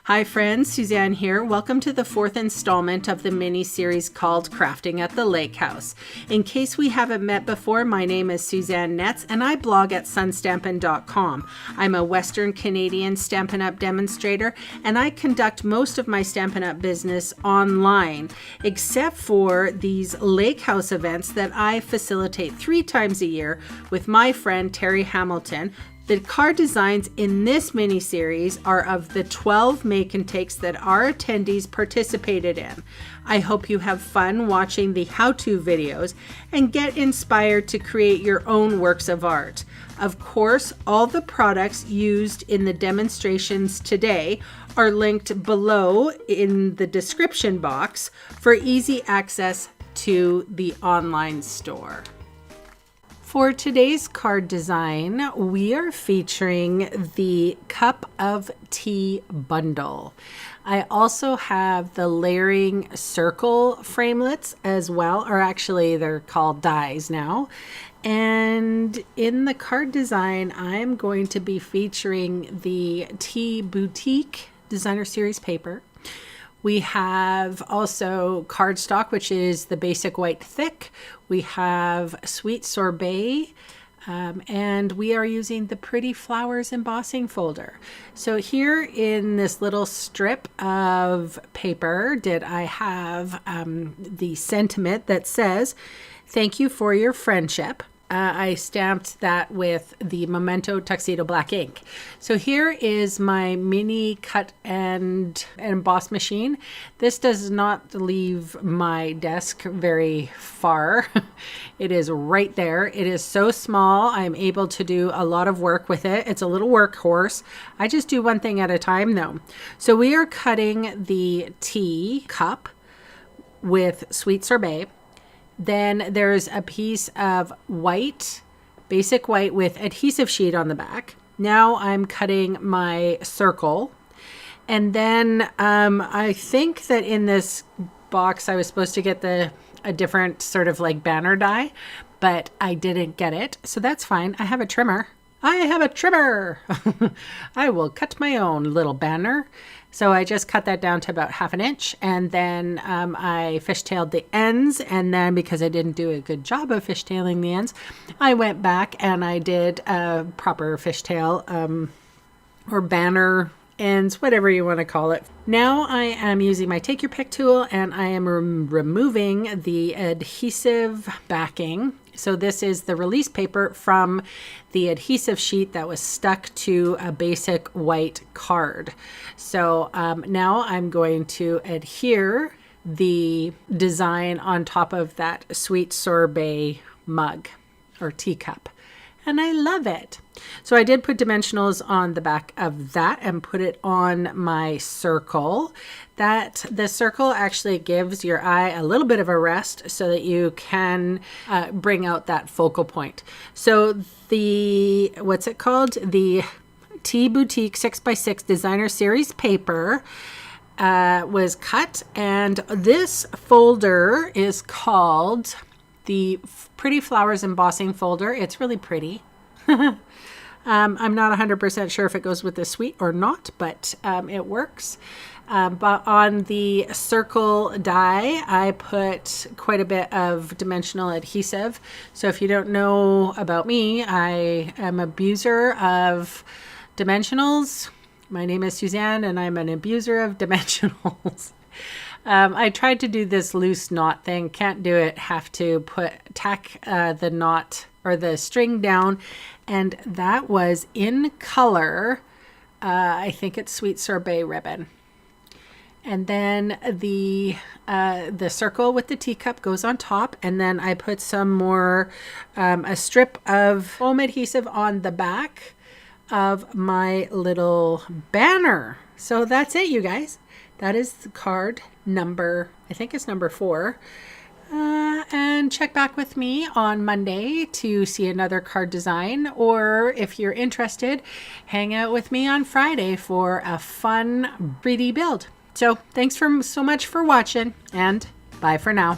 Hi friends, Suzanne here. Welcome to the fourth installment of the mini-series called Crafting at the Lake House. In case we haven't met before, my name is Susanne Netz and I blog at sunstampin.com. I'm a Western Canadian Stampin' Up! Demonstrator and I conduct most of my Stampin' Up! Business online, except for these Lake House events that I facilitate 3 times a year with my friend Terry Hamilton. The card designs in this mini-series are of the 12 make and takes that our attendees participated in. I hope you have fun watching the how-to videos and get inspired to create your own works of art. Of course, all the products used in the demonstrations today are linked below in the description box for easy access to the online store. For today's card design, we are featuring the Cup of Tea bundle. I also have the layering circle framelits as well, or actually they're called dies now. And in the card design, I'm going to be featuring the Tea Boutique Designer Series paper. We have also cardstock, which is the basic white thick. We have sweet sorbet, and we are using the Pretty Flowers embossing folder. So here in this little strip of paper did I have the sentiment that says, "Thank you for your friendship." I stamped that with the Memento Tuxedo Black ink. So here is my mini cut and emboss machine. This does not leave my desk very far. It is right there. It is so small. I'm able to do a lot of work with it. It's a little workhorse. I just do one thing at a time though. So we are cutting the tea cup with sweet sorbet. Then there's a piece of white, basic white with adhesive sheet on the back. Now I'm cutting my circle. And then I think that in this box I was supposed to get a different sort of like banner die, but I didn't get it. So that's fine. I have a trimmer. I will cut my own little banner. So I just cut that down to about 1/2 inch, and then I fishtailed the ends, and then because I didn't do a good job of fishtailing the ends, I went back and I did a proper fishtail or banner ends, whatever you want to call it. Now I am using my take your pick tool and I am removing the adhesive backing. So this is the release paper from the adhesive sheet that was stuck to a basic white card. So now I'm going to adhere the design on top of that sweet sorbet mug or teacup. And I love it. So I did put dimensionals on the back of that and put it on my circle. The circle actually gives your eye a little bit of a rest so that you can bring out that focal point. So the, what's it called? The Tea Boutique 6x6 Designer Series paper was cut, and this folder is called the Pretty Flowers embossing folder. It's really pretty. I'm not 100% sure if it goes with the suite or not, but it works. But on the circle die, I put quite a bit of dimensional adhesive. So if you don't know about me, I am an abuser of dimensionals. My name is Suzanne and I'm an abuser of dimensionals. I tried to do this loose knot thing, can't do it, have to tack the knot or the string down, and that was in color, I think it's sweet sorbet ribbon. And then the circle with the teacup goes on top, and then I put some more, a strip of foam adhesive on the back of my little banner. So that's it, you guys. That is the card number, I think it's number 4. And check back with me on Monday to see another card design, or if you're interested, hang out with me on Friday for a fun 3D build. So thanks so much for watching, and bye for now.